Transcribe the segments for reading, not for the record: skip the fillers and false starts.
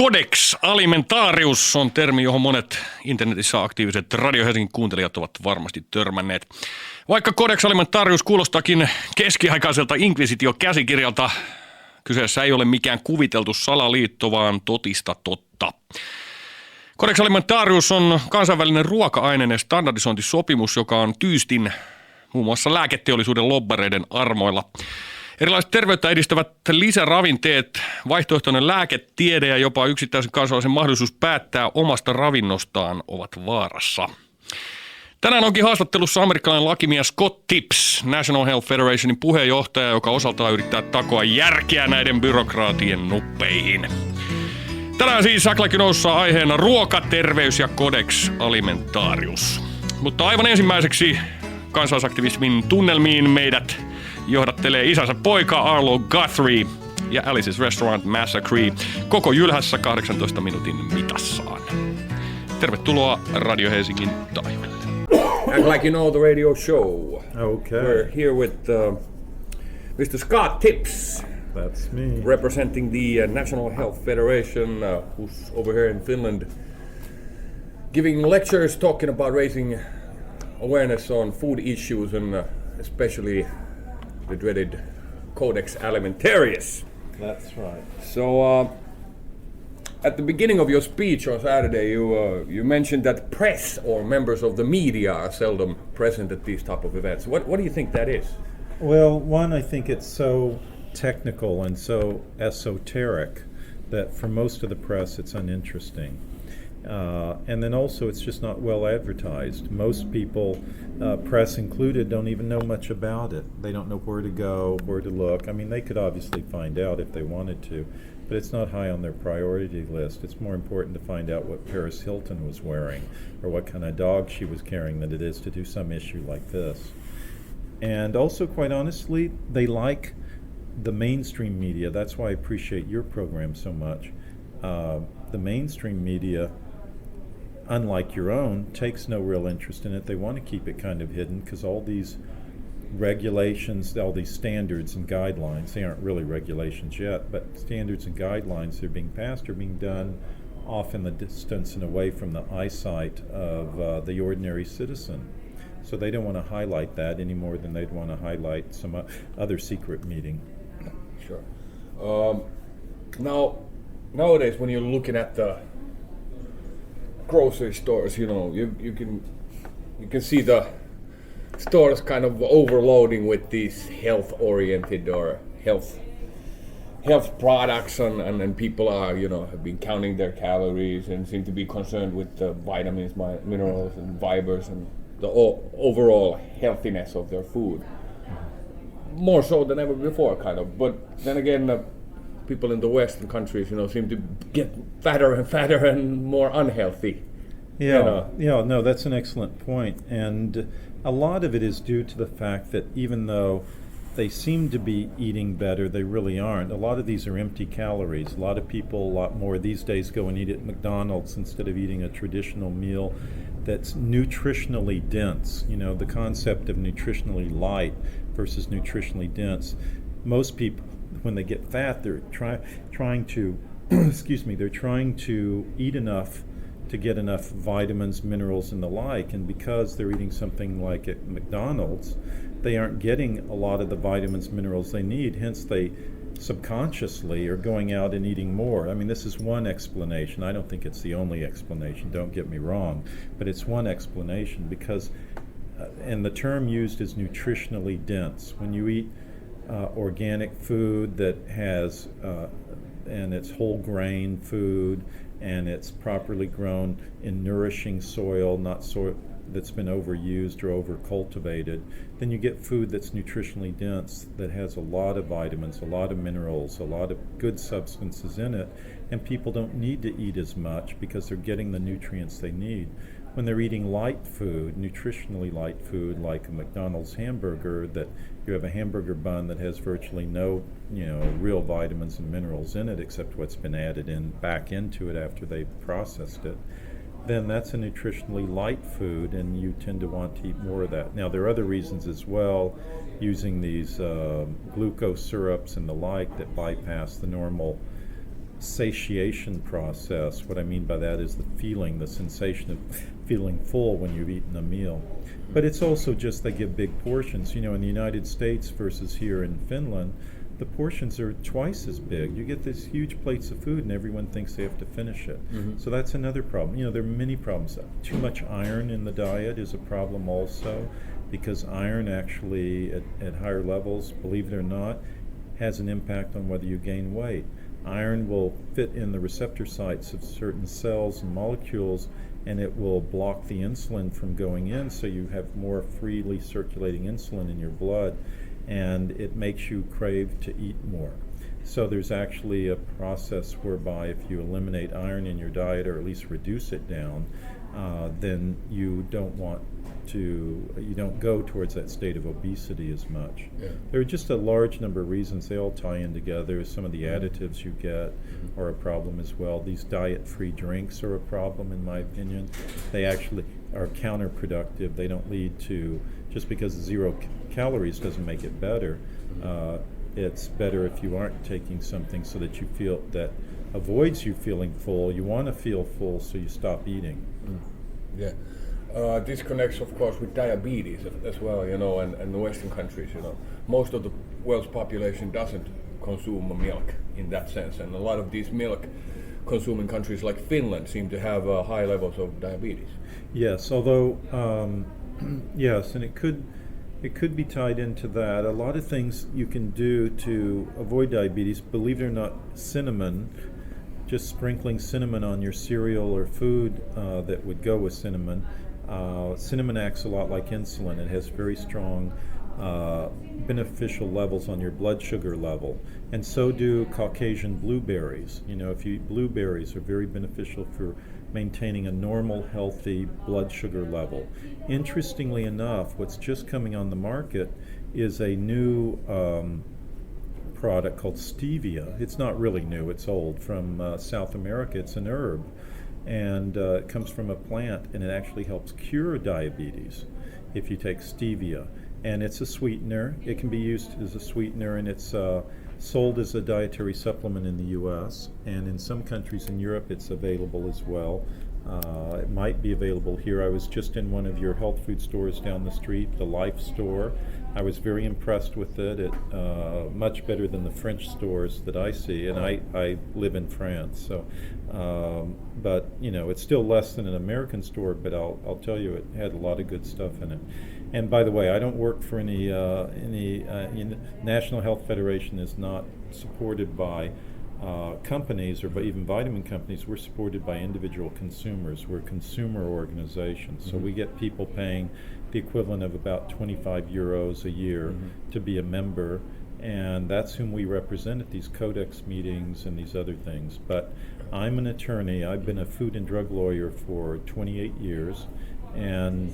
Codex Alimentarius on termi, johon monet internetissä aktiiviset Radio Helsingin kuuntelijat ovat varmasti törmänneet. Vaikka Codex Alimentarius kuulostaakin keskiaikaiselta inkvisitiokäsikirjalta, kyseessä ei ole mikään kuviteltu salaliitto, vaan totista totta. Codex Alimentarius on kansainvälinen ruoka-aineiden standardisointisopimus, joka on tyystin muun muassa lääketeollisuuden lobbareiden armoilla. Erilaiset terveyttä edistävät lisäravinteet, vaihtoehtoinen lääketiede ja jopa yksittäisen kansalaisen mahdollisuus päättää omasta ravinnostaan ovat vaarassa. Tänään onkin haastattelussa amerikkalainen lakimies Scott Tips, National Health Federationin puheenjohtaja, joka osaltaan yrittää takoa järkeä näiden byrokraatien nuppeihin. Tänään siis Saklakinoussa aiheena ruoka, terveys ja Codex Alimentarius. Mutta aivan ensimmäiseksi kansalaisaktivismin tunnelmiin meidät johdattelee isänsä poika Arlo Guthrie ja Alice's Restaurant Massacre koko jylhässä 18 minuutin mitassaan. Tervetuloa Radio Helsingin taajuudelle. And like you know, the radio show. Okay. We're here with Mr. Scott Tips. That's me. Representing the National Health Federation, who's over here in Finland, giving lectures, talking about raising awareness on food issues and especially the dreaded Codex Alimentarius. That's right. So, at the beginning of your speech on Saturday, you mentioned that press or members of the media are seldom present at these type of events. What do you think that is? Well, one, I think it's so technical and so esoteric that for most of the press it's uninteresting. And then also it's just not well advertised. Most people, press included, don't even know much about it. They don't know where to go, where to look. I mean, they could obviously find out if they wanted to, but it's not high on their priority list. It's more important to find out what Paris Hilton was wearing or what kind of dog she was carrying than it is to do some issue like this. And also, quite honestly, they like the mainstream media. That's why I appreciate your program so much. The mainstream media, unlike your own, takes no real interest in it. They want to keep it kind of hidden because all these regulations, all these standards and guidelines, they aren't really regulations yet, but standards and guidelines that are being passed are being done off in the distance and away from the eyesight of the ordinary citizen. So they don't want to highlight that any more than they'd want to highlight some other secret meeting. Sure. Now, nowadays when you're looking at the grocery stores, you know, you can see the stores kind of overloading with these health-oriented or health products, and people are, you know, have been counting their calories and seem to be concerned with the vitamins, minerals, and fibers, and the overall healthiness of their food. More so than ever before, kind of. But then again, people in the Western countries, you know, seem to get fatter and fatter and more unhealthy. Yeah, no, that's an excellent point. And a lot of it is due to the fact that even though they seem to be eating better, they really aren't. A lot of these are empty calories. A lot of people, a lot more these days, go and eat at McDonald's instead of eating a traditional meal that's nutritionally dense. You know, the concept of nutritionally light versus nutritionally dense. Most people, when they get fat, they're trying to, they're trying to eat enough to get enough vitamins, minerals, and the like, and because they're eating something like at McDonald's, they aren't getting a lot of the vitamins, minerals they need, hence they subconsciously are going out and eating more. I mean, this is one explanation. I don't think it's the only explanation, don't get me wrong, but it's one explanation because, and the term used is nutritionally dense. When you eat organic food that has, and it's whole grain food, and it's properly grown in nourishing soil, not soil that's been overused or over-cultivated, then you get food that's nutritionally dense, that has a lot of vitamins, a lot of minerals, a lot of good substances in it, and people don't need to eat as much because they're getting the nutrients they need. When they're eating light food, nutritionally light food, like a McDonald's hamburger, that you have a hamburger bun that has virtually no, you know, real vitamins and minerals in it except what's been added in back into it after they've processed it, then that's a nutritionally light food and you tend to want to eat more of that. Now there are other reasons as well, using these glucose syrups and the like that bypass the normal satiation process. What I mean by that is the feeling, the sensation of feeling full when you've eaten a meal. But it's also just they give big portions. In the United States versus here in Finland, the portions are twice as big. You get these huge plates of food and everyone thinks they have to finish it. So that's another problem. There are many problems. Too much iron in the diet is a problem also, because iron actually at higher levels, believe it or not, has an impact on whether you gain weight. Iron will fit in the receptor sites of certain cells and molecules, and it will block the insulin from going in, so you have more freely circulating insulin in your blood, and it makes you crave to eat more. So there's actually a process whereby if you eliminate iron in your diet, or at least reduce it down, then you don't go towards that state of obesity as much. Yeah. There are just a large number of reasons. They all tie in together. Some of the additives you get are a problem as well. These diet-free drinks are a problem, in my opinion. They actually are counterproductive. They don't lead to, just because 0 calories doesn't make it better. It's better if you aren't taking something so that you feel that avoids you feeling full. You want to feel full, so you stop eating. Yeah. This connects, of course, with diabetes as well, and the Western countries, Most of the world's population doesn't consume milk in that sense, and a lot of these milk-consuming countries like Finland seem to have high levels of diabetes. Yes, although, yes, and it could be tied into that. A lot of things you can do to avoid diabetes, believe it or not, cinnamon, just sprinkling cinnamon on your cereal or food that would go with cinnamon. Cinnamon acts a lot like insulin. It has very strong beneficial levels on your blood sugar level, and so do Caucasian blueberries. If you eat blueberries, are very beneficial for maintaining a normal, healthy blood sugar level. Interestingly enough, what's just coming on the market is a new product called Stevia. It's not really new, it's old, from South America. It's an herb, and it comes from a plant, and it actually helps cure diabetes if you take Stevia. And it's a sweetener. It can be used as a sweetener, and it's sold as a dietary supplement in the U.S., and in some countries in Europe it's available as well. It might be available here. I was just in one of your health food stores down the street, the Life store. I was very impressed with it. Much better than the French stores that I see, and I live in France. So, but it's still less than an American store. But I'll tell you, it had a lot of good stuff in it. And by the way, I don't work for any National Health Federation is not supported by companies or by even vitamin companies. We're supported by individual consumers. We're a consumer organization, so we get people paying the equivalent of about 25 euros a year to be a member, and that's whom we represent at these codex meetings and these other things. But I'm an attorney. I've been a food and drug lawyer for 28 years, and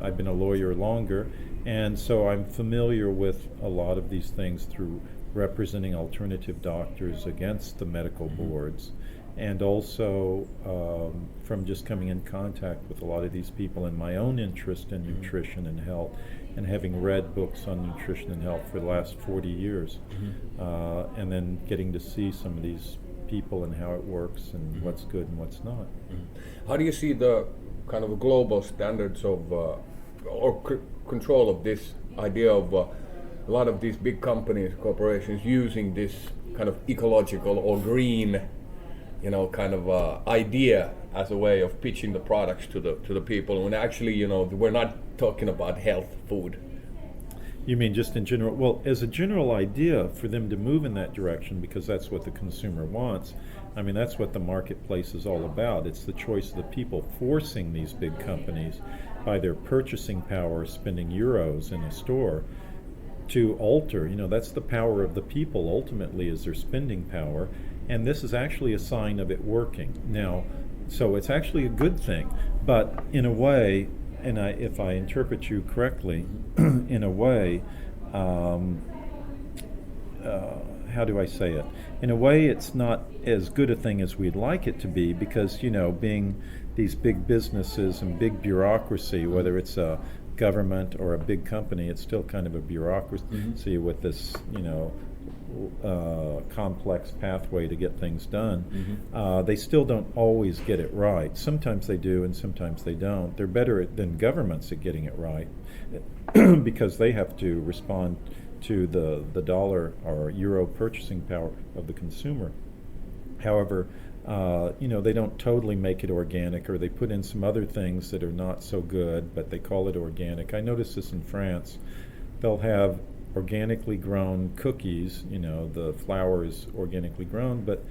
I've been a lawyer longer, and so I'm familiar with a lot of these things through representing alternative doctors against the medical boards, and also from just coming in contact with a lot of these people and my own interest in nutrition and health, and having read books on nutrition and health for the last 40 years, and then getting to see some of these people and how it works and what's good and what's not. How do you see the kind of global standards of or control of this idea of a lot of these big companies, corporations using this kind of ecological or green, kind of idea as a way of pitching the products to the people, when actually, we're not talking about health food? You mean just in general? Well, as a general idea for them to move in that direction, because that's what the consumer wants. I mean, that's what the marketplace is all about. It's the choice of the people forcing these big companies by their purchasing power, spending euros in a store, to alter. That's the power of the people ultimately, is their spending power. And this is actually a sign of it working. Now, so it's actually a good thing, but in a way, and if I interpret you correctly, in a way, how do I say it? In a way, it's not as good a thing as we'd like it to be, because, being these big businesses and big bureaucracy, whether it's a government or a big company, it's still kind of a bureaucracy with this, complex pathway to get things done. They still don't always get it right. Sometimes they do and sometimes they don't. They're better than governments at getting it right because they have to respond to the dollar or euro purchasing power of the consumer. However, they don't totally make it organic, or they put in some other things that are not so good, but they call it organic. I noticed this in France. They'll have organically grown cookies, the flour is organically grown, but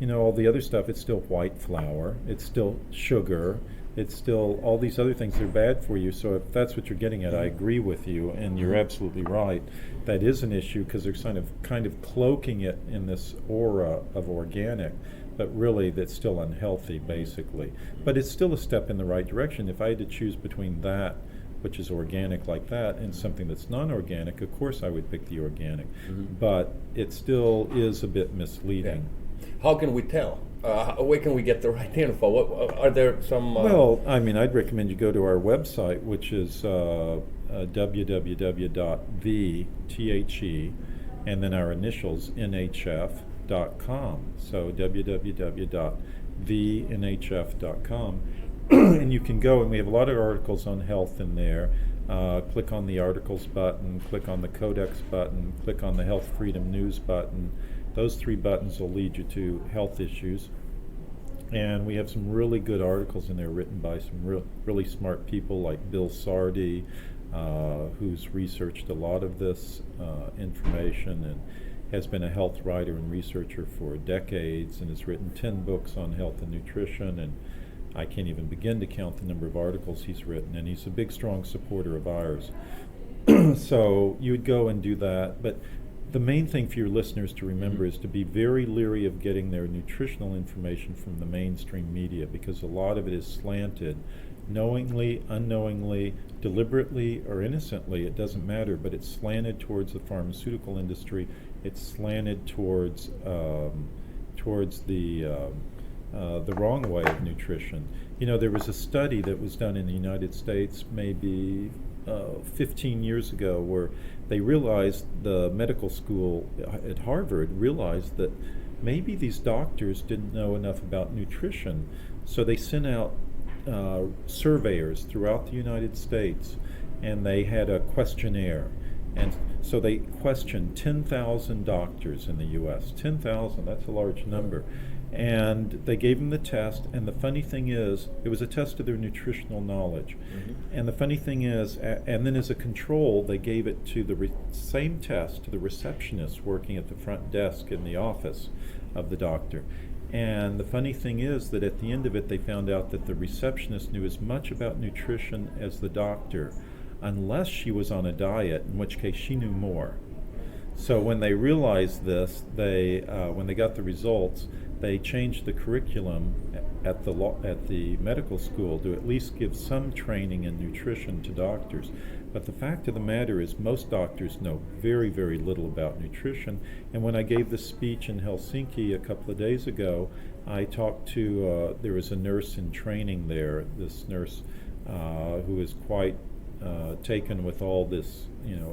all the other stuff, it's still white flour, it's still sugar, it's still all these other things that are bad for you. So if that's what you're getting at, I agree with you, and you're absolutely right. That is an issue because they're kind of cloaking it in this aura of organic, but really that's still unhealthy, basically. But it's still a step in the right direction. If I had to choose between that, which is organic like that, and something that's non-organic, of course I would pick the organic. But it still is a bit misleading. Yeah. How can we tell? Where can we get the right info? What, are there some... Well, I'd recommend you go to our website, which is www.the, and then our initials, nhf.com. So www.thenhf.com. And you can go, and we have a lot of articles on health in there. Click on the articles button, click on the Codex button, click on the Health Freedom News button. Those 3 buttons will lead you to health issues. And we have some really good articles in there written by some really smart people like Bill Sardi, who's researched a lot of this information and has been a health writer and researcher for decades and has written 10 books on health and nutrition, and I can't even begin to count the number of articles he's written, and he's a big, strong supporter of ours. So you would go and do that, but the main thing for your listeners to remember is to be very leery of getting their nutritional information from the mainstream media, because a lot of it is slanted, knowingly, unknowingly, deliberately, or innocently, it doesn't matter, but it's slanted towards the pharmaceutical industry. It's slanted towards the wrong way of nutrition. There was a study that was done in the United States maybe 15 years ago where they realized, the medical school at Harvard realized that maybe these doctors didn't know enough about nutrition. So they sent out surveyors throughout the United States, and they had a questionnaire. And so they questioned 10,000 doctors in the U.S. 10,000, that's a large number. And they gave them the test, and the funny thing is, it was a test of their nutritional knowledge. And the funny thing is, and then as a control, they gave it to the same test to the receptionist working at the front desk in the office of the doctor. And the funny thing is that at the end of it, they found out that the receptionist knew as much about nutrition as the doctor, unless she was on a diet, in which case she knew more. So when they realized this, when they got the results, they changed the curriculum at the medical school to at least give some training in nutrition to doctors. But the fact of the matter is, most doctors know very, very little about nutrition. And when I gave this speech in Helsinki a couple of days ago, I talked to, there was a nurse in training there, this nurse who is quite taken with all this,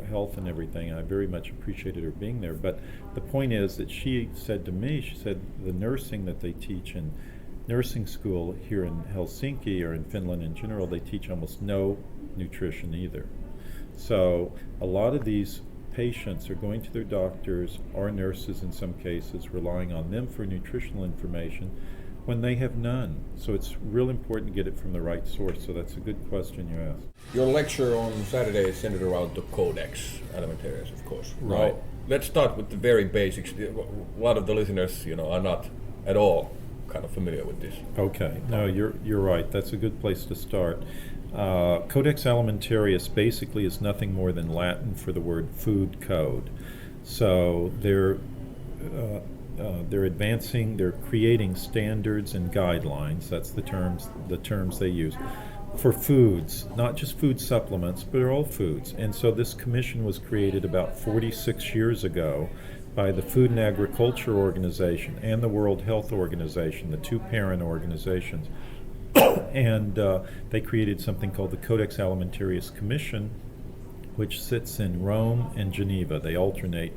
health and everything. I very much appreciated her being there. But the point is that she said to me, she said the nursing that they teach in nursing school here in Helsinki or in Finland in general, they teach almost no nutrition either. So a lot of these patients are going to their doctors or nurses in some cases, relying on them for nutritional information when they have none. So it's real important to get it from the right source. So that's a good question you asked. Your lecture on Saturday is centered around the Codex Alimentarius, of course. Right. Now, let's start with the very basics. A lot of the listeners, are not at all kind of familiar with this. Okay. No, you're right. That's a good place to start. Codex Alimentarius basically is nothing more than Latin for the word food code. So they're creating standards and guidelines. That's the terms they use for foods, not just food supplements, but all foods. And so this commission was created about 46 years ago by the Food and Agriculture Organization and the World Health Organization, the two parent organizations. And they created something called the Codex Alimentarius Commission, which sits in Rome and Geneva. They alternate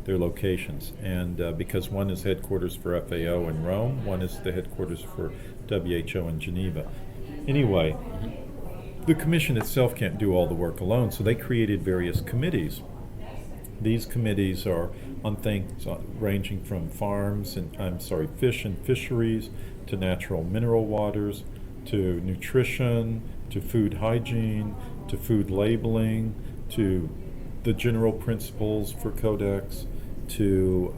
their locations. And because one is headquarters for FAO in Rome, one is the headquarters for WHO in Geneva. Anyway, the commission itself can't do all the work alone, so they created various committees. These committees are on things ranging from fish and fisheries, to natural mineral waters, to nutrition, to food hygiene, to food labeling, to the general principles for Codex, to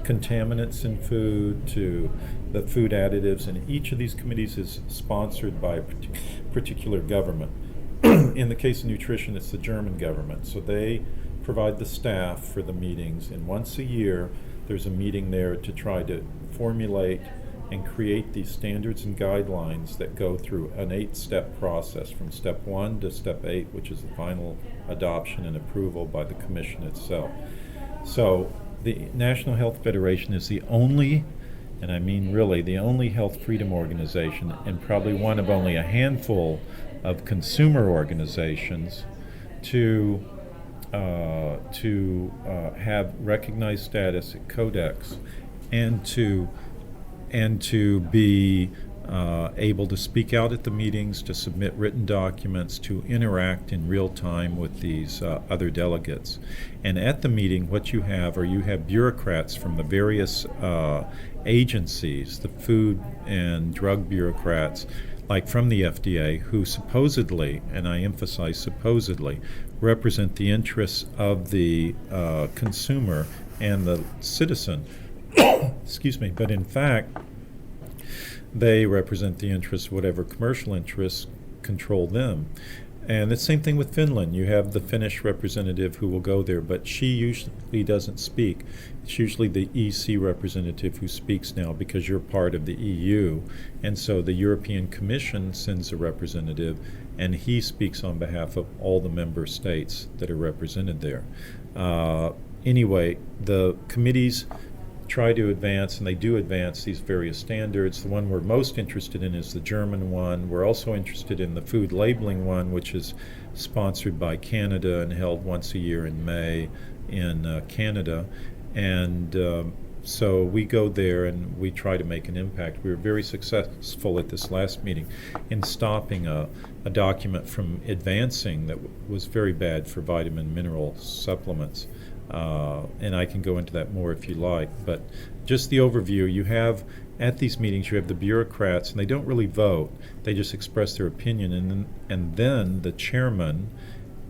contaminants in food, to the food additives, and each of these committees is sponsored by a particular government. In the case of nutrition, it's the German government, so they provide the staff for the meetings, and once a year there's a meeting there to try to formulate and create these standards and guidelines that go through an 8-step process, from step 1 to step 8, which is the final adoption and approval by the commission itself. So the National Health Federation is the only, and I mean really the only health freedom organization, and probably one of only a handful of consumer organizations to have recognized status at Codex, and to be able to speak out at the meetings, to submit written documents, to interact in real time with these other delegates. And at the meeting, what you have bureaucrats from the various agencies, the food and drug bureaucrats, like from the FDA, who supposedly, and I emphasize supposedly, represent the interests of the consumer and the citizen. Excuse me, but in fact, they represent the interests, whatever commercial interests control them. And the same thing with Finland. You have the Finnish representative who will go there, but she usually doesn't speak. It's usually the EC representative who speaks now, because you're part of the EU. And so the European Commission sends a representative, and he speaks on behalf of all the member states that are represented there. Anyway, the committees try to advance, and they do advance these various standards. The one we're most interested in is the German one. We're also interested in the food labeling one, which is sponsored by Canada and held once a year in May in Canada. And so we go there and we try to make an impact. We were very successful at this last meeting in stopping a document from advancing that was very bad for vitamin mineral supplements. And I can go into that more if you like, but just the overview. You have, at these meetings, you have the bureaucrats, and they don't really vote. They just express their opinion, and then the chairman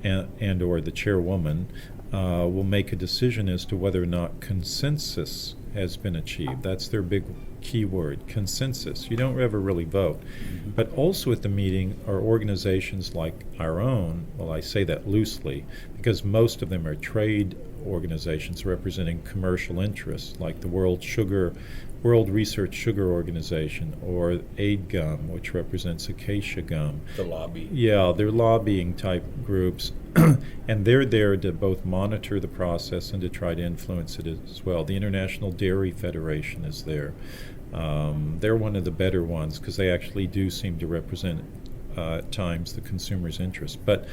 and or the chairwoman will make a decision as to whether or not consensus has been achieved. That's their big key word, consensus. You don't ever really vote. Mm-hmm. But also at the meeting are organizations like our own. Well, I say that loosely, because most of them are trade organizations representing commercial interests, like the World Research Sugar Organization, or Aid Gum, which represents acacia gum. The lobby. Yeah, they're lobbying type groups, and they're there to both monitor the process and to try to influence it as well. The International Dairy Federation is there. They're one of the better ones, because they actually do seem to represent at times the consumer's interest. But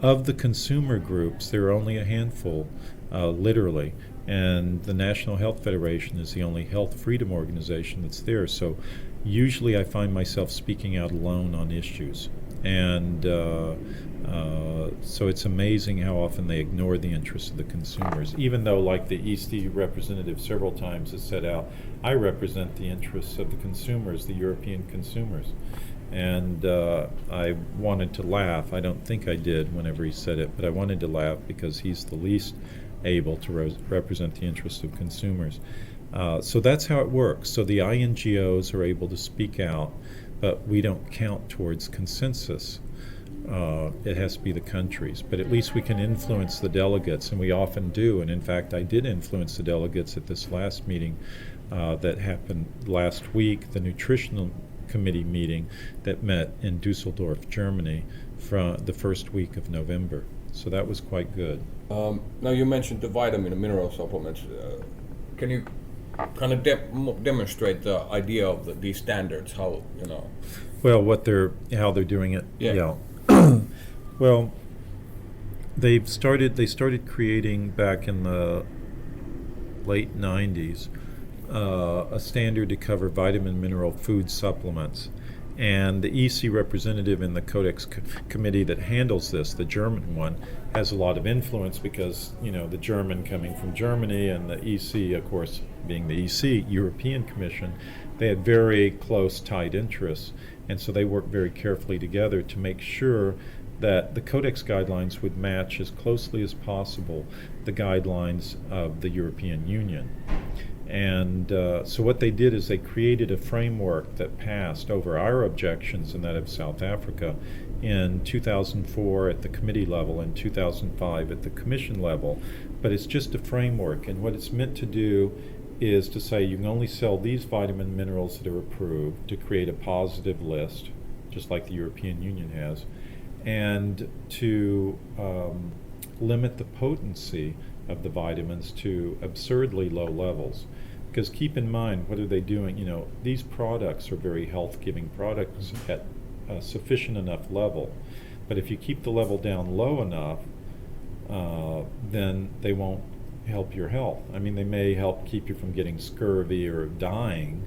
of the consumer groups, there are only a handful, literally, and the National Health Federation is the only health freedom organization that's there. So usually I find myself speaking out alone on issues, and so it's amazing how often they ignore the interests of the consumers, even though, like the EC representative several times has said out, I represent the interests of the consumers, the European consumers. And I wanted to laugh. I don't think I did whenever he said it, but I wanted to laugh because he's the least able to represent the interests of consumers. So that's how it works. So the INGOs are able to speak out, but we don't count towards consensus. It has to be the countries, but at least we can influence the delegates, and we often do. And in fact, I did influence the delegates at this last meeting that happened last week, the nutritional committee meeting that met in Dusseldorf, Germany, from the first week of November. So that was quite good. Now you mentioned the vitamin and mineral supplements. Can you kind of demonstrate the idea of these standards? How Well, how they're doing it. Yeah. Well, they started creating back in the late 90s a standard to cover vitamin mineral food supplements. And the EC representative in the Codex committee that handles this, the German one, has a lot of influence because, the German coming from Germany and the EC, of course, being the EC, European Commission, they had very close, tight interests. And so they worked very carefully together to make sure that the Codex guidelines would match as closely as possible the guidelines of the European Union. And so what they did is they created a framework that passed over our objections and that of South Africa in 2004 at the committee level and 2005 at the commission level. But it's just a framework, and what it's meant to do is to say you can only sell these vitamin minerals that are approved, to create a positive list, just like the European Union has, and to limit the potency of the vitamins to absurdly low levels. Because keep in mind, what are they doing? These products are very health-giving products at a sufficient enough level. But if you keep the level down low enough, then they won't help your health. I mean, they may help keep you from getting scurvy or dying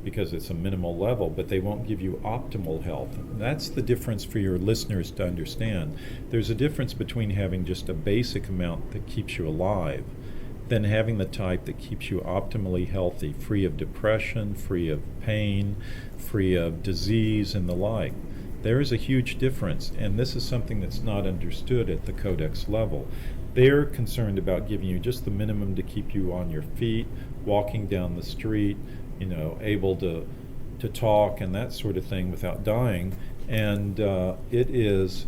because it's a minimal level, but they won't give you optimal health. That's the difference for your listeners to understand. There's a difference between having just a basic amount that keeps you alive than having the type that keeps you optimally healthy, free of depression, free of pain, free of disease and the like. There is a huge difference, and this is something that's not understood at the Codex level. They're concerned about giving you just the minimum to keep you on your feet, walking down the street, able to talk and that sort of thing without dying. And it is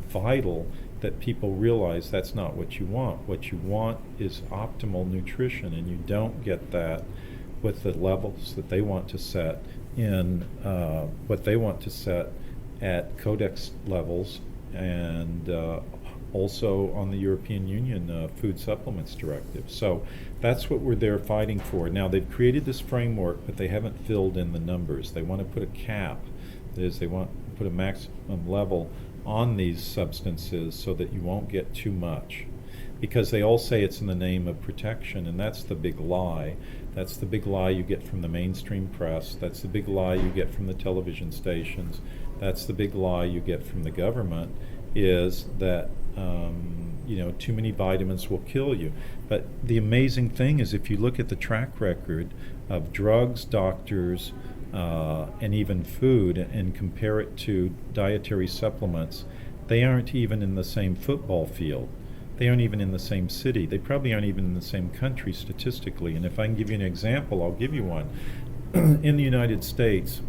vital that people realize that's not what you want. What you want is optimal nutrition, and you don't get that with the levels that they want to set in what they want to set at Codex levels, and also on the European Union Food Supplements Directive. So that's what we're there fighting for. Now, they've created this framework, but they haven't filled in the numbers. They want to put a cap. That is, they want to put a maximum level on these substances so that you won't get too much. Because they all say it's in the name of protection, and that's the big lie. That's the big lie you get from the mainstream press. That's the big lie you get from the television stations. That's the big lie you get from the government, is that too many vitamins will kill you. But the amazing thing is, if you look at the track record of drugs, doctors, and even food, and compare it to dietary supplements, they aren't even in the same football field. They aren't even in the same city. They probably aren't even in the same country statistically. And if I can give you an example, I'll give you one. In the United States,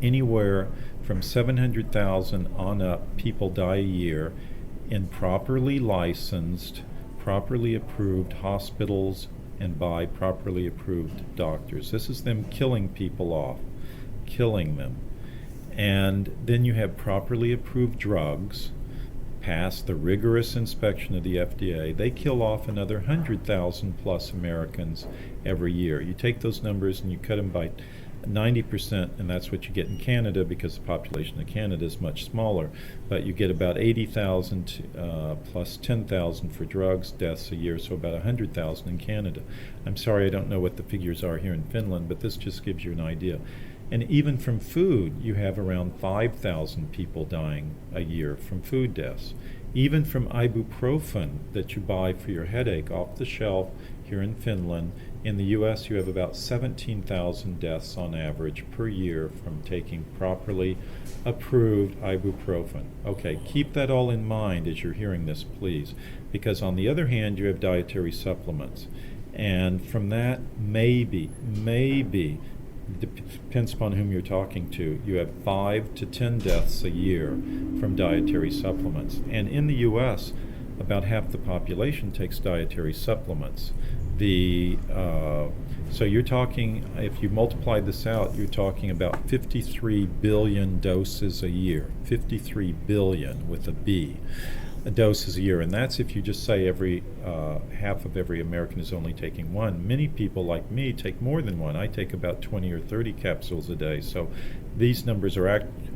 anywhere from 700,000 on up people die a year in properly licensed, properly approved hospitals and by properly approved doctors. This is them killing people off, killing them. And then you have properly approved drugs, pass the rigorous inspection of the FDA. They kill off another 100,000 plus Americans every year. You take those numbers and you cut them by 90%, and that's what you get in Canada, because the population of Canada is much smaller. But you get about 80,000 plus 10,000 for drugs deaths a year, so about 100,000 in Canada. I'm sorry, I don't know what the figures are here in Finland, but this just gives you an idea. And even from food, you have around 5,000 people dying a year from food deaths. Even from ibuprofen that you buy for your headache off the shelf here in Finland, in the U.S. you have about 17,000 deaths on average per year from taking properly approved ibuprofen. Okay, keep that all in mind as you're hearing this, please, because on the other hand, you have dietary supplements. And from that, maybe, depends upon whom you're talking to, you have 5 to 10 deaths a year from dietary supplements. And in the U.S., about half the population takes dietary supplements. So you're talking, if you multiply this out, you're talking about 53 billion doses a year, 53 billion with a B. doses a year, and that's if you just say every half of every American is only taking one. Many people like me take more than one. I take about 20 or 30 capsules a day, so these numbers are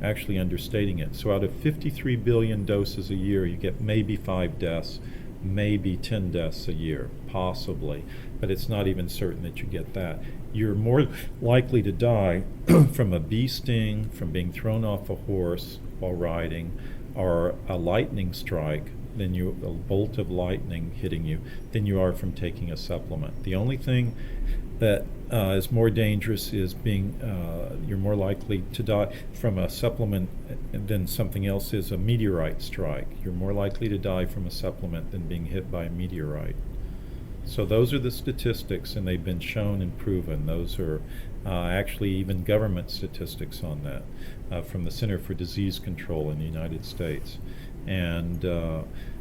actually understating it. So out of 53 billion doses a year, you get maybe 5 deaths, maybe 10 deaths a year, possibly, but it's not even certain that you get that. You're more likely to die from a bee sting, from being thrown off a horse while riding, or a lightning strike, a bolt of lightning hitting you, than you are from taking a supplement. The only thing that is more dangerous is you're more likely to die from a supplement than something else is a meteorite strike. You're more likely to die from a supplement than being hit by a meteorite. So those are the statistics, and they've been shown and proven. Those are actually even government statistics on that from the Center for Disease Control in the United States. And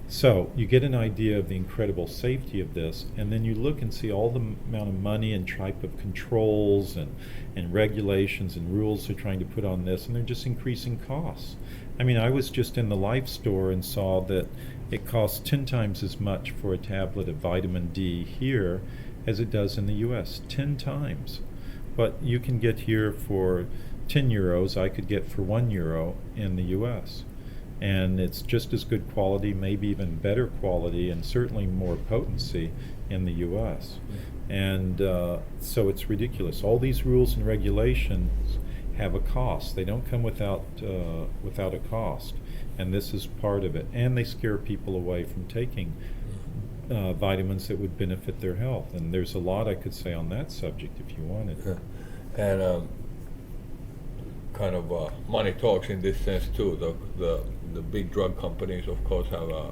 so you get an idea of the incredible safety of this, and then you look and see all the amount of money and type of controls and regulations and rules they're trying to put on this, and they're just increasing costs. I mean, I was just in the Life store and saw that it costs 10 times as much for a tablet of vitamin D here as it does in the US, 10 times. But you can get here for 10 euros, I could get for €1 in the US. And it's just as good quality, maybe even better quality, and certainly more potency in the US. And so it's ridiculous. All these rules and regulations have a cost. They don't come without a cost. And this is part of it. And they scare people away from taking vitamins that would benefit their health. And there's a lot I could say on that subject if you wanted. Yeah. And kind of money talks in this sense too. The big drug companies, of course, have a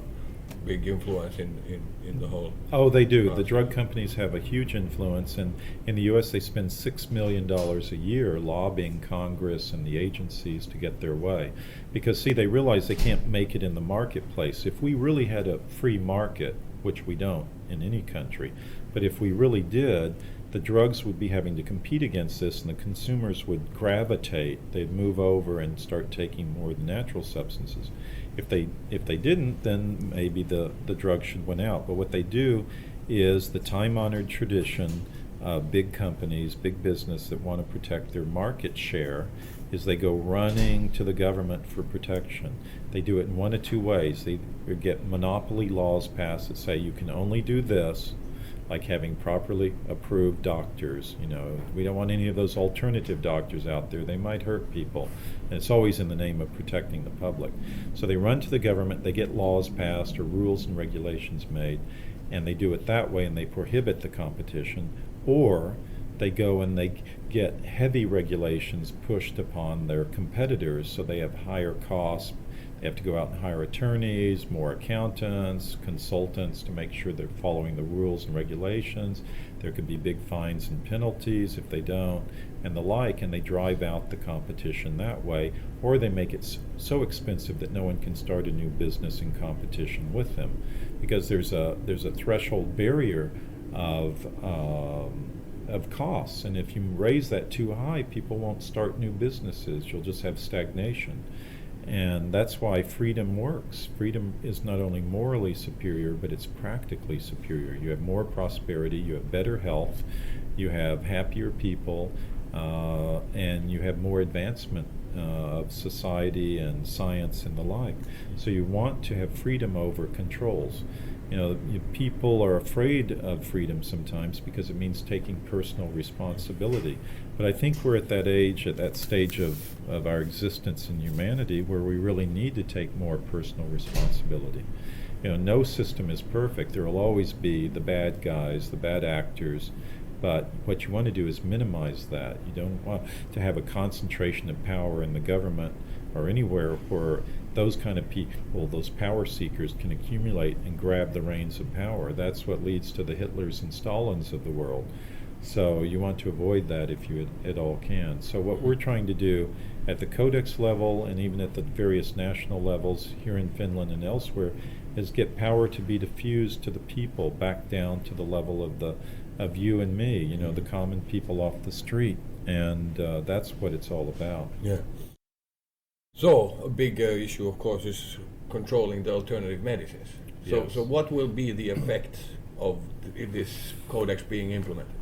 big influence in the whole. Oh, they do. The drug companies have a huge influence, and in the U.S. they spend $6 million a year lobbying Congress and the agencies to get their way. Because, see, they realize they can't make it in the marketplace. If we really had a free market, which we don't in any country, but if we really did, the drugs would be having to compete against this, and the consumers would gravitate. They'd move over and start taking more of the natural substances. If they didn't, then maybe the drug should win out. But what they do is the time-honored tradition of big companies, big business that want to protect their market share, is they go running to the government for protection. They do it in one of two ways. They get monopoly laws passed that say you can only do this, like having properly approved doctors. You know, we don't want any of those alternative doctors out there. They might hurt people. And it's always in the name of protecting the public. So they run to the government, they get laws passed or rules and regulations made, and they do it that way, and they prohibit the competition. Or they go and they get heavy regulations pushed upon their competitors, so they have higher costs. They have to go out and hire attorneys, more accountants, consultants to make sure they're following the rules and regulations. There could be big fines and penalties if they don't, and the like, and they drive out the competition that way, or they make it so expensive that no one can start a new business in competition with them, because there's a threshold barrier of costs, and if you raise that too high, people won't start new businesses. You'll just have stagnation. And that's why freedom works. Freedom is not only morally superior, but it's practically superior. You have more prosperity, you have better health, you have happier people, and you have more advancement of society and science and the like. So you want to have freedom over controls. You know, people are afraid of freedom sometimes because it means taking personal responsibility. But I think we're at that age, at that stage of our existence in humanity where we really need to take more personal responsibility. You know, no system is perfect. There will always be the bad guys, the bad actors, but what you want to do is minimize that. You don't want to have a concentration of power in the government or anywhere where those kind of people, those power seekers, can accumulate and grab the reins of power. That's what leads to the Hitlers and Stalins of the world. So you want to avoid that if you at all can. So what we're trying to do at the Codex level and even at the various national levels here in Finland and elsewhere is get power to be diffused to the people back down to the level of you and me, you know, the common people off the street. And that's what it's all about. Yeah. So a big issue, of course, is controlling the alternative medicines. So, Yes. so what will be the effect of this codex being implemented?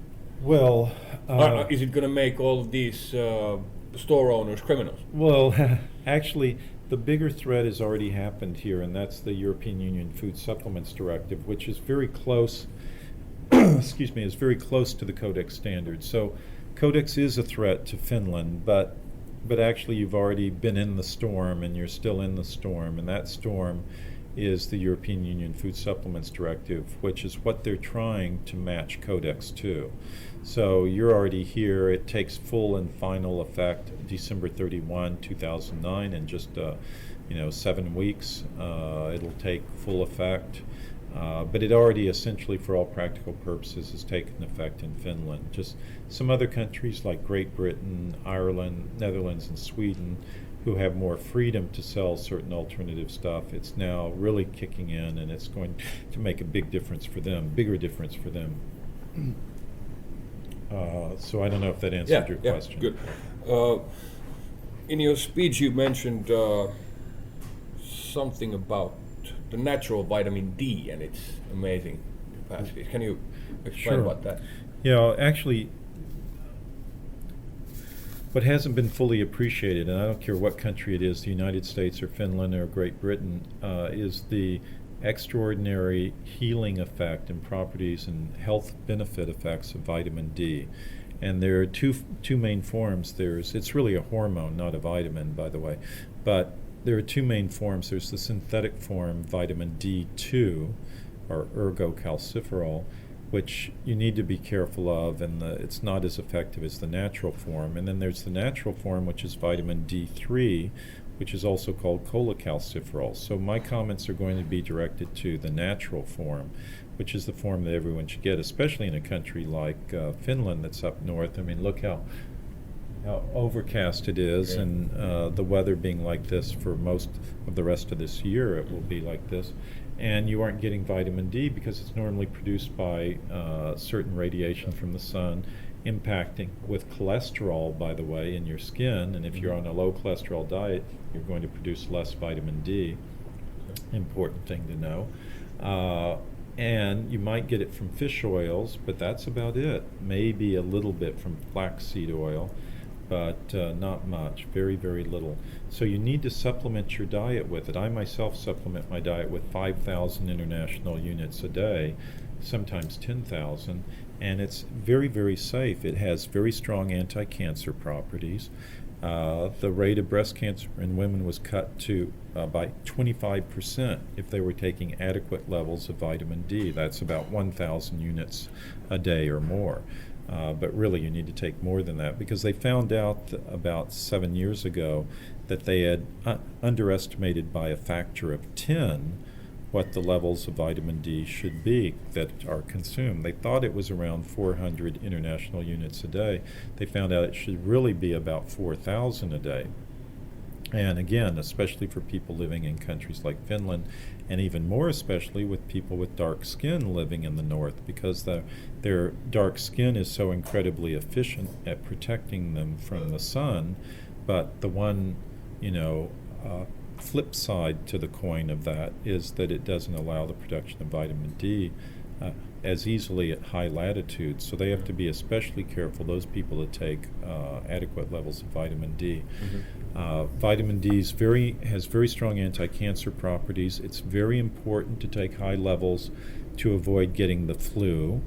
Well, Is it going to make all of these store owners criminals? well, actually, the bigger threat has already happened here, and that's the European Union Food Supplements Directive, which is very close. Excuse me, is very close to the Codex standards. So, Codex is a threat to Finland, but actually, you've already been in the storm, and you're still in the storm, and that storm is the European Union Food Supplements Directive, which is what they're trying to match Codex to. So you're already here. It takes full and final effect December 31, 2009, in just 7 weeks. It'll take full effect. But it already essentially, for all practical purposes, has taken effect in Finland. Just some other countries like Great Britain, Ireland, Netherlands, and Sweden, who have more freedom to sell certain alternative stuff, it's now really kicking in, and it's going to make a big difference for them, bigger difference for them. So I don't know if that answered your question. Good. In your speech, you mentioned something about the natural vitamin D and its amazing capacities. Can you explain Sure. about that? Yeah, actually, what hasn't been fully appreciated, and I don't care what country it is, the United States or Finland or Great Britain, is the extraordinary healing effect and properties and health benefit effects of vitamin D. And there are two main forms. It's really a hormone, not a vitamin, by the way, but there are two main forms. There's the synthetic form, vitamin D2, or ergocalciferol, which you need to be careful of, and it's not as effective as the natural form. And then there's the natural form, which is vitamin D3, which is also called cholecalciferol. So my comments are going to be directed to the natural form, which is the form that everyone should get, especially in a country like Finland that's up north. I mean, look how overcast it is, and the weather being like this for most of the rest of this year, it will be like this. And you aren't getting vitamin D because it's normally produced by certain radiation from the sun, impacting with cholesterol, by the way, in your skin. And if you're on a low cholesterol diet, you're going to produce less vitamin D. Important thing to know. And you might get it from fish oils, but that's about it. Maybe a little bit from flaxseed oil, but not much, very, very little. So you need to supplement your diet with it. I myself supplement my diet with 5,000 international units a day, sometimes 10,000, and it's very, very safe. It has very strong anti-cancer properties. The rate of breast cancer in women was cut to by 25% if they were taking adequate levels of vitamin D. That's about 1,000 units a day or more. But really, you need to take more than that, because they found out about 7 years ago that they had underestimated by a factor of 10 what the levels of vitamin D should be that are consumed. They thought it was around 400 international units a day. They found out it should really be about 4,000 a day. And again, especially for people living in countries like Finland, and even more especially with people with dark skin living in the north, because their dark skin is so incredibly efficient at protecting them from the sun. But the one, flip side to the coin of that is that it doesn't allow the production of vitamin D as easily at high latitudes. So they have to be especially careful, those people that take adequate levels of vitamin D. Vitamin D has very strong anti-cancer properties. It's very important to take high levels to avoid getting the flu,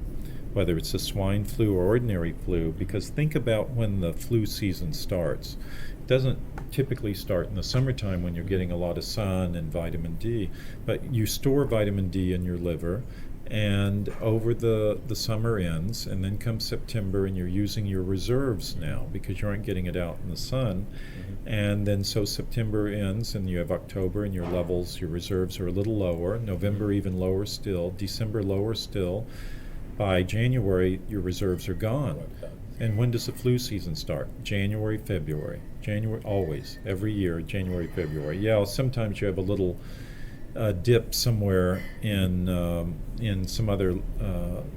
whether it's a swine flu or ordinary flu, because think about when the flu season starts. It doesn't typically start in the summertime when you're getting a lot of sun and vitamin D, but you store vitamin D in your liver, and over the summer ends, and then comes September, and you're using your reserves now because you aren't getting it out in the sun. And then so September ends, and you have October, and your reserves are a little lower, November even lower still, December lower still. By January, your reserves are gone. And when does the flu season start? January, February. January, always, every year, January, February. Yeah, sometimes you have a little dip somewhere in some other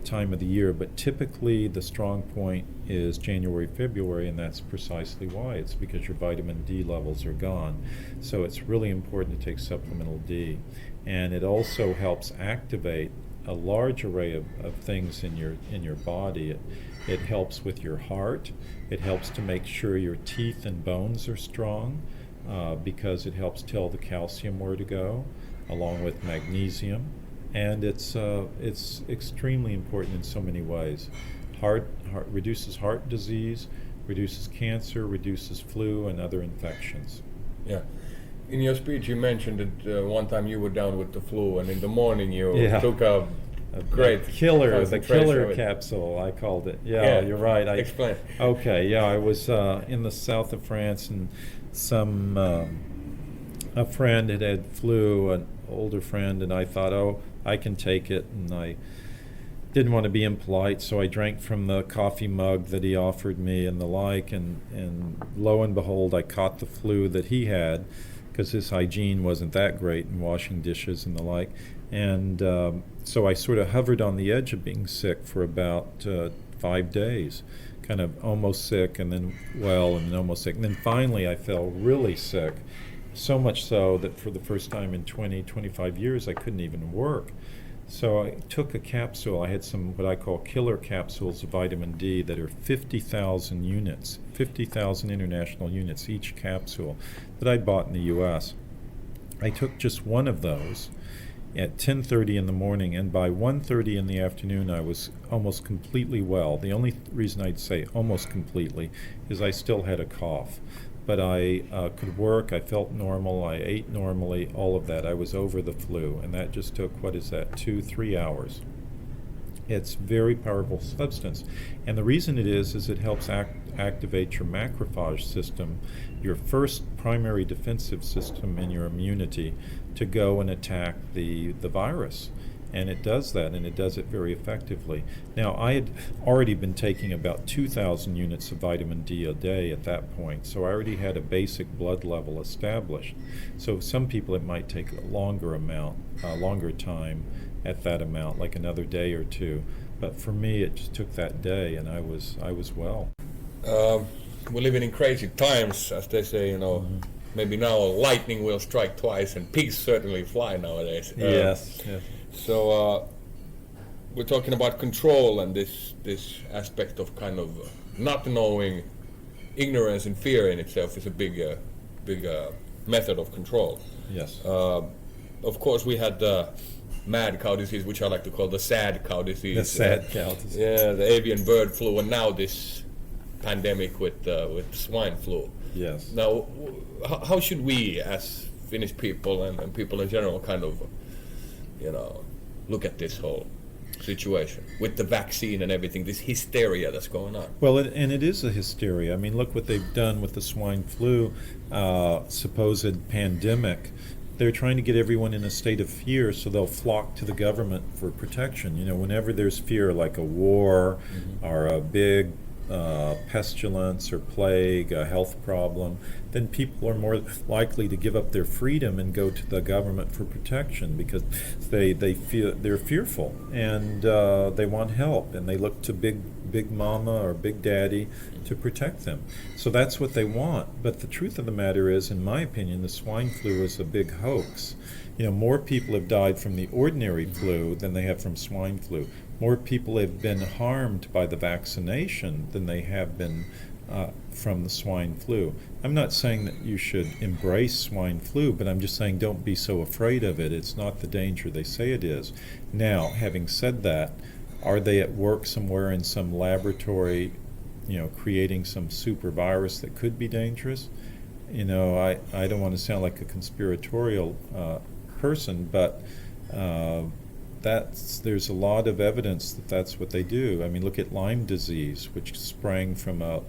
time of the year, but typically the strong point is January, February, and that's precisely why. It's because your vitamin D levels are gone. So it's really important to take supplemental D. And it also helps activate a large array of things in your body. It helps with your heart. It helps to make sure your teeth and bones are strong because it helps tell the calcium where to go, along with magnesium. And it's extremely important in so many ways. Heart reduces heart disease, reduces cancer, reduces flu and other infections. Yeah. In your speech, you mentioned that one time you were down with the flu, and in the morning you took a great the killer concentration capsule, I called it. Yeah, you're right. Explain. Okay, yeah, I was in the south of France, and a friend had flu, an older friend, and I thought, oh, I can take it, and I didn't want to be impolite, so I drank from the coffee mug that he offered me and the like, and lo and behold, I caught the flu that he had, because his hygiene wasn't that great in washing dishes and the like. And so I sort of hovered on the edge of being sick for about 5 days, kind of almost sick and then well and then almost sick. And then finally I fell really sick, so much so that for the first time in 25 years I couldn't even work. So I took a capsule. I had some what I call killer capsules of vitamin D that are 50,000 units, 50,000 international units each capsule that I bought in the U.S. I took just one of those at 10:30 in the morning, and by 1:30 in the afternoon I was almost completely well. The only reason I'd say almost completely is I still had a cough. But I could work, I felt normal, I ate normally, all of that. I was over the flu, and that just took, 2-3 hours. It's very powerful substance. And the reason it is it helps activate your macrophage system, your first primary defensive system in your immunity, to go and attack the virus. And it does that, and it does it very effectively. Now, I had already been taking about 2,000 units of vitamin D a day at that point, so I already had a basic blood level established. So some people it might take a longer time at that amount, like another day or two. But for me, it just took that day, and I was well. We're living in crazy times, as they say, you know. Mm-hmm. Maybe now lightning will strike twice, and pigs certainly fly nowadays. Yes. So we're talking about control, and this aspect of kind of not knowing. Ignorance and fear in itself is a big method of control. Yes. Of course, we had the mad cow disease, which I like to call the sad cow disease. The sad cow disease. Yeah, the avian bird flu, and now this pandemic with swine flu. Yes. Now, how should we, as Finnish people and people in general, kind of, look at this whole situation with the vaccine and everything, this hysteria that's going on? Well, and it is a hysteria. I mean, look what they've done with the swine flu supposed pandemic. They're trying to get everyone in a state of fear, so they'll flock to the government for protection. Whenever there's fear, like a war or a big pestilence or plague, a health problem, then people are more likely to give up their freedom and go to the government for protection because they feel they're fearful and they want help, and they look to big mama or big daddy to protect them. So that's what they want. But the truth of the matter is, in my opinion, the swine flu is a big hoax. More people have died from the ordinary flu than they have from swine flu. More people have been harmed by the vaccination than they have been from the swine flu. I'm not saying that you should embrace swine flu, but I'm just saying don't be so afraid of it. It's not the danger they say it is. Now, having said that, are they at work somewhere in some laboratory, creating some super virus that could be dangerous? I don't want to sound like a conspiratorial person, but there's a lot of evidence that that's what they do. I mean, look at Lyme disease, which sprang from a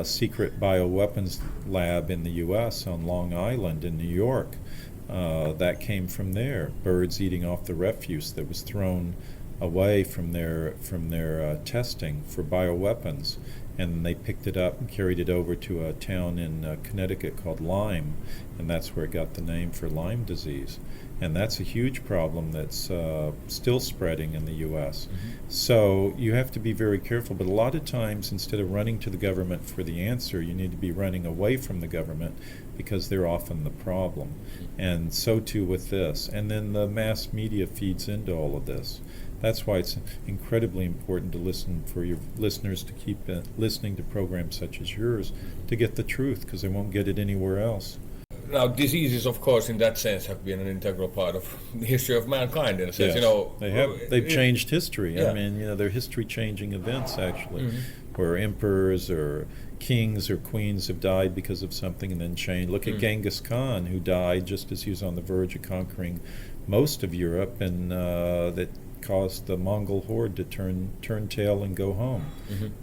secret bioweapons lab in the U.S. on Long Island in New York. That came from there. Birds eating off the refuse that was thrown away from their testing for bioweapons, and they picked it up and carried it over to a town in Connecticut called Lyme, and that's where it got the name for Lyme disease. And that's a huge problem that's still spreading in the U.S. So you have to be very careful, but a lot of times instead of running to the government for the answer, you need to be running away from the government because they're often the problem. And so too with this. And then the mass media feeds into all of this. That's why it's incredibly important to listen for your listeners to keep listening to programs such as yours to get the truth, because they won't get it anywhere else. Now, diseases, of course, in that sense, have been an integral part of the history of mankind. In a sense, Yes, they've changed history. Yeah. I mean, they're history-changing events actually, where emperors or kings or queens have died because of something and then changed. Look at Genghis Khan, who died just as he was on the verge of conquering most of Europe, and that caused the Mongol horde to turn tail and go home.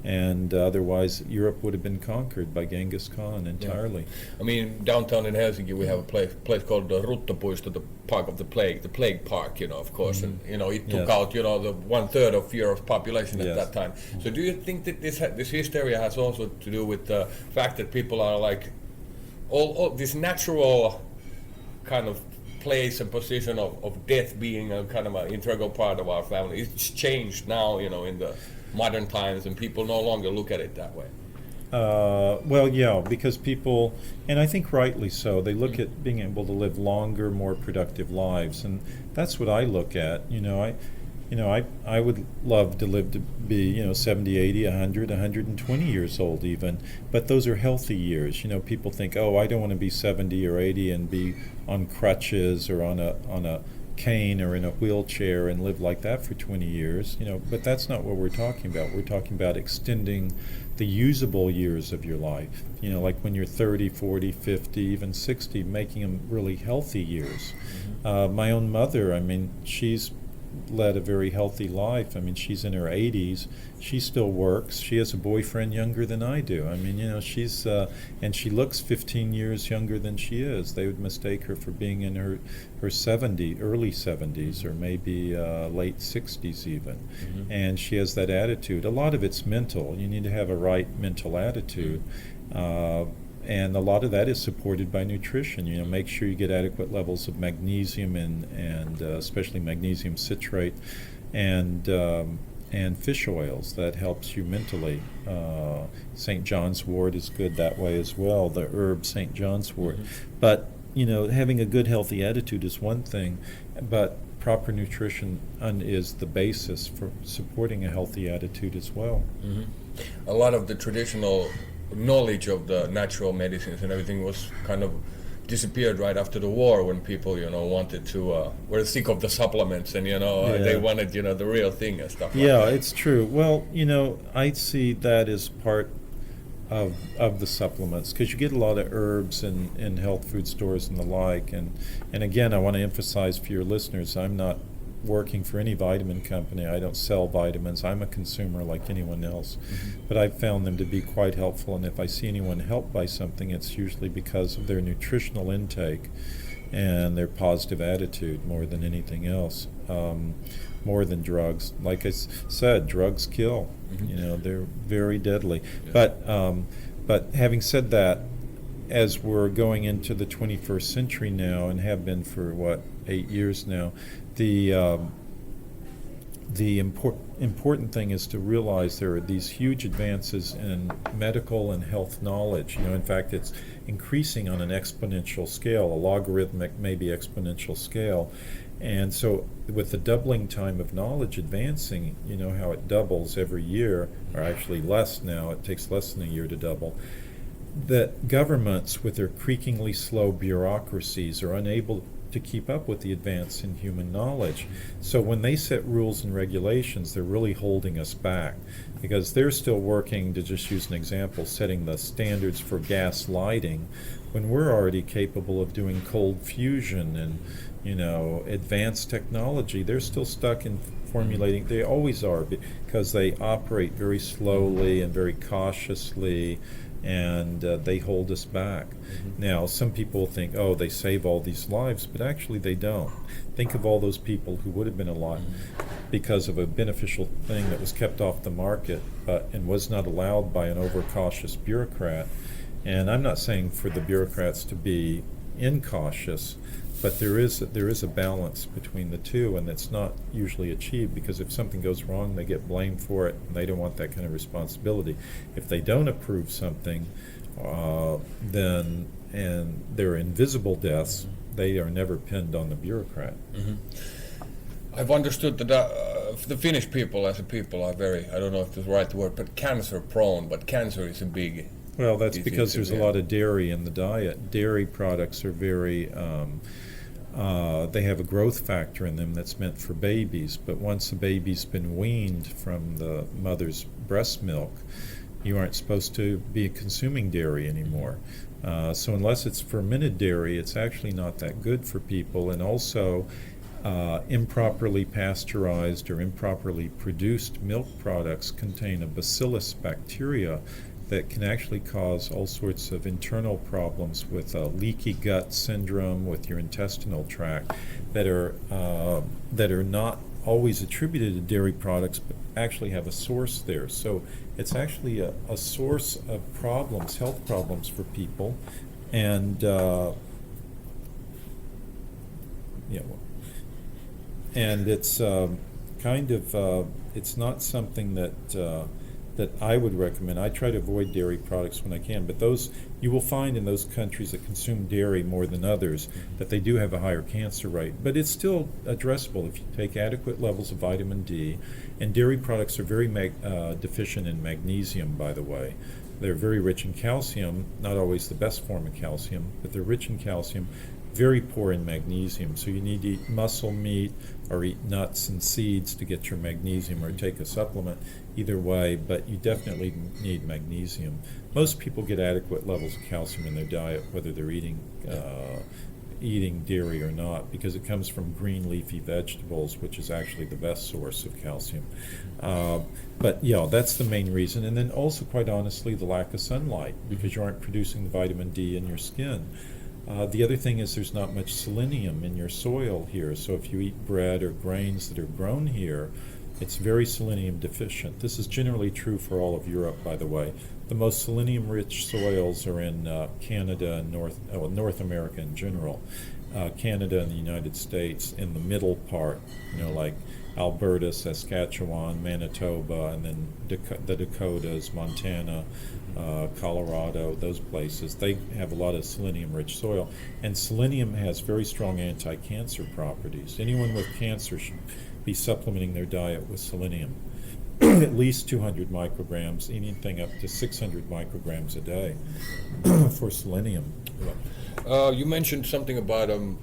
And otherwise Europe would have been conquered by Genghis Khan entirely. I mean, downtown in Helsinki, we have a place called the Ruttopuisto, the Park of the Plague Park, of course, and it took out, the 1/3 of Europe's population at that time. So, do you think that this hysteria has also to do with the fact that people are like all this natural kind of place and position of death being a kind of an integral part of our family? It's changed now, in the modern times, and people no longer look at it that way. Well, yeah, because people, and I think rightly so, they look at being able to live longer, more productive lives, and that's what I look at. I would love to live to be, 70, 80, 100, 120 years old even, but those are healthy years. People think, I don't want to be 70 or 80 and be on crutches or on a cane or in a wheelchair and live like that for 20 years, but that's not what we're talking about. We're talking about extending the usable years of your life, like when you're 30, 40, 50, even 60, making them really healthy years. My own mother, she's led a very healthy life. She's in her 80s. She still works. She has a boyfriend younger than I do. She's and she looks 15 years younger than she is. They would mistake her for being in her early 70s, or maybe late 60s even. And she has that attitude. A lot of it's mental. You need to have a right mental attitude. And a lot of that is supported by nutrition. Make sure you get adequate levels of magnesium and especially magnesium citrate and fish oils. That helps you mentally. St. John's wort is good that way as well, the herb St. John's wort. But, having a good healthy attitude is one thing, but proper nutrition is the basis for supporting a healthy attitude as well. A lot of the traditional knowledge of the natural medicines and everything was kind of disappeared right after the war, when people wanted to were sick of the supplements, and they wanted the real thing and stuff like that. It's true. Well, I see that as part of the supplements, because you get a lot of herbs in health food stores and the like, and again, I want to emphasize for your listeners, I'm not working for any vitamin company. I don't sell vitamins. I'm a consumer like anyone else. But I've found them to be quite helpful, and if I see anyone helped by something, it's usually because of their nutritional intake and their positive attitude more than anything else, more than drugs. Like I said, drugs kill. They're very deadly. But having said that, as we're going into the 21st century now, and have been for 8 years now, the important thing is to realize there are these huge advances in medical and health knowledge. In fact, it's increasing on an exponential scale, a logarithmic, maybe exponential scale. And so with the doubling time of knowledge advancing, how it doubles every year, or actually less now, it takes less than a year to double, that governments with their creakingly slow bureaucracies are unable to keep up with the advance in human knowledge. So when they set rules and regulations, they're really holding us back, because they're still working, to just use an example, setting the standards for gas lighting, when we're already capable of doing cold fusion and advanced technology. They're still stuck in formulating. They always are, because they operate very slowly and very cautiously, and they hold us back. Now, some people think, they save all these lives, but actually they don't. Think of all those people who would have been alive. because of a beneficial thing that was kept off the market and was not allowed by an overcautious bureaucrat. And I'm not saying for the bureaucrats to be incautious, but there is a balance between the two, and it's not usually achieved, because if something goes wrong, they get blamed for it, and they don't want that kind of responsibility. If they don't approve something, then, and they're invisible deaths, they are never pinned on the bureaucrat. Mm-hmm. I've understood that the Finnish people as a people are very, I don't know if it's the right word, but cancer prone, but cancer is a big... Well, that's because there's a lot of dairy in the diet. Dairy products are very, they have a growth factor in them that's meant for babies, but once a baby's been weaned from the mother's breast milk, you aren't supposed to be consuming dairy anymore. So unless it's fermented dairy, it's actually not that good for people. And also, improperly pasteurized or improperly produced milk products contain a bacillus bacteria that can actually cause all sorts of internal problems with leaky gut syndrome, with your intestinal tract, that are not always attributed to dairy products, but actually have a source there. So it's actually a source of problems, health problems for people, and and it's it's not something that I would recommend. I try to avoid dairy products when I can, but those, you will find in those countries that consume dairy more than others that they do have a higher cancer rate. But it's still addressable if you take adequate levels of vitamin D, and dairy products are very deficient in magnesium, by the way. They're very rich in calcium, not always the best form of calcium, but they're rich in calcium, very poor in magnesium. So you need to eat muscle meat or eat nuts and seeds to get your magnesium, or take a supplement. Either way, but you definitely need magnesium. Most people get adequate levels of calcium in their diet, whether they're eating dairy or not, because it comes from green leafy vegetables, which is actually the best source of calcium. But yeah, that's the main reason. And then also, quite honestly, the lack of sunlight, because you aren't producing the vitamin D in your skin. The other thing is there's not much selenium in your soil here, so if you eat bread or grains that are grown here, it's very selenium deficient. This is generally true for all of Europe, by the way. The most selenium-rich soils are in Canada and North America in general. Canada and the United States in the middle part, like Alberta, Saskatchewan, Manitoba, and then the Dakotas, Montana, Colorado, those places. They have a lot of selenium-rich soil. And selenium has very strong anti-cancer properties. Anyone with cancer should be supplementing their diet with selenium. At least 200 micrograms, anything up to 600 micrograms a day for selenium. You mentioned something about a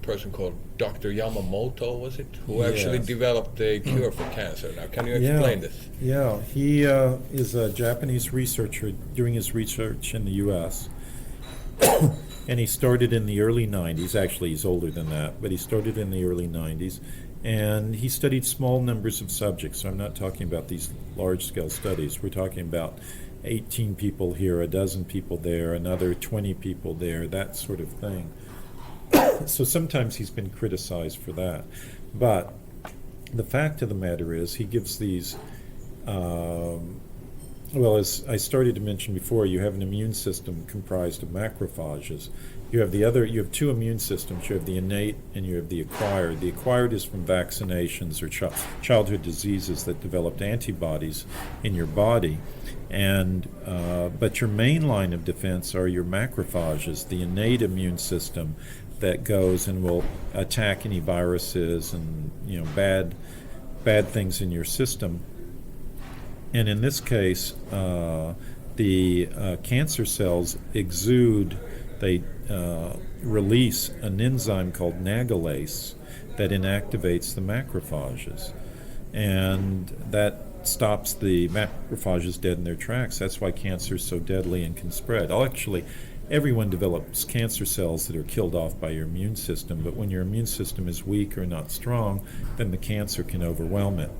person called Dr. Yamamoto, was it? Who actually developed a cure for cancer. Now, can you explain this? Yeah, he is a Japanese researcher doing his research in the U.S., and he started in the early 90s. Actually, he's older than that, but he started in the early 90s. And he studied small numbers of subjects. So I'm not talking about these large-scale studies. We're talking about 18 people here, a dozen people there, another 20 people there, that sort of thing. So sometimes he's been criticized for that. But the fact of the matter is he gives these, as I started to mention before, you have an immune system comprised of macrophages. You have two immune systems. You have the innate and you have the acquired. The acquired is from vaccinations or childhood diseases that developed antibodies in your body. And but your main line of defense are your macrophages, the innate immune system that goes and will attack any viruses and bad things in your system. And in this case, the cancer cells exude. They release an enzyme called nagalase that inactivates the macrophages, and that stops the macrophages dead in their tracks. That's why cancer is so deadly and can spread. Everyone develops cancer cells that are killed off by your immune system, but when your immune system is weak or not strong, then the cancer can overwhelm it.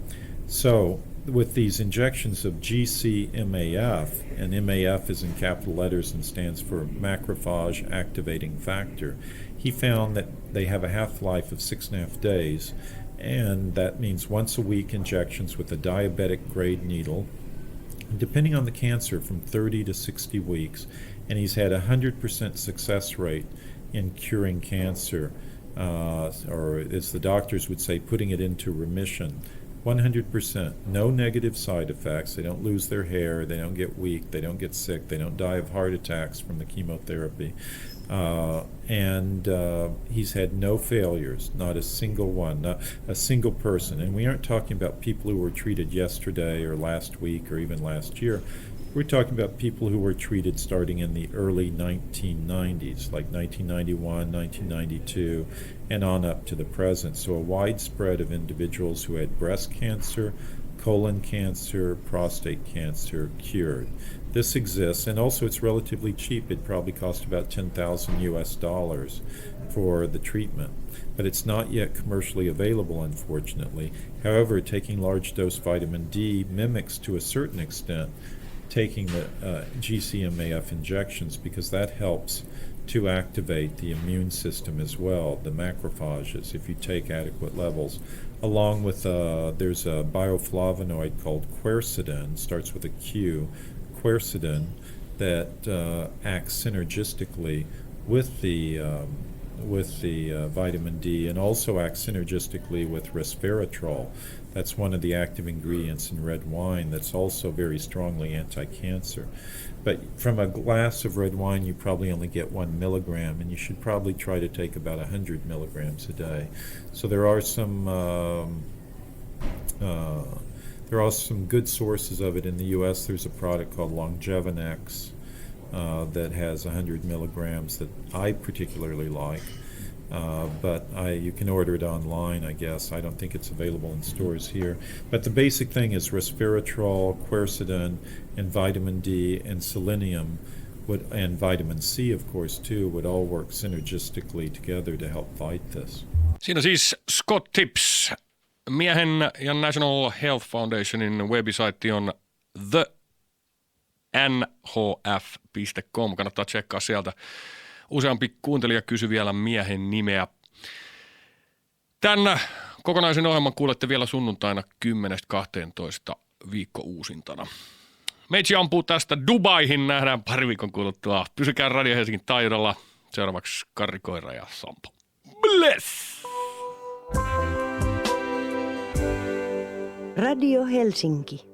So with these injections of GCMAF, and MAF is in capital letters and stands for macrophage activating factor, he found that they have a half-life of 6.5 days, And that means once a week injections with a diabetic grade needle, depending on the cancer, from 30 to 60 weeks. And he's had a 100% success rate in curing cancer, or as the doctors would say, putting it into remission. 100%, no negative side effects. They don't lose their hair, they don't get weak, they don't get sick, they don't die of heart attacks from the chemotherapy. And he's had no failures, not a single one, not a single person. And we aren't talking about people who were treated yesterday or last week or even last year. We're talking about people who were treated starting in the early 1990s, like 1991, 1992, and on up to the present. So a wide spread of individuals who had breast cancer, colon cancer, prostate cancer cured. This exists, and also it's relatively cheap. It probably cost about $10,000 for the treatment. But it's not yet commercially available, unfortunately. However, taking large dose vitamin D mimics to a certain extent taking the GCMAF injections, because that helps to activate the immune system as well, the macrophages, if you take adequate levels. Along with, there's a bioflavonoid called Quercetin, starts with a Q, Quercetin, that acts synergistically with the vitamin D, and also acts synergistically with resveratrol. That's one of the active ingredients in red wine that's also very strongly anti-cancer. But from a glass of red wine, you probably only get 1 milligram, and you should probably try to take about 100 milligrams a day. So there are some good sources of it in the U.S. There's a product called Longevinex that has 100 milligrams that I particularly like. But you can order it online, I guess. I don't think it's available in stores here. But the basic thing is resveratrol, quercetin, and vitamin D, and selenium, and vitamin C, of course, too, would all work synergistically together to help fight this. Siinä siis Scott Tips. Miehen ja National Health Foundationin webisaitti on thenhf.com. Kannattaa tsekkaa sieltä. Useampi kuuntelija kysyi vielä miehen nimeä. Tämän kokonaisen ohjelman kuulette vielä sunnuntaina 10.12. viikko-uusintana. Meitsi ampuu tästä Dubaihin. Nähdään pari viikon kuluttua. Pysykää Radio Helsingin taajuudella. Seuraavaksi Karri Koira ja Sampo. Bless! Radio Helsinki.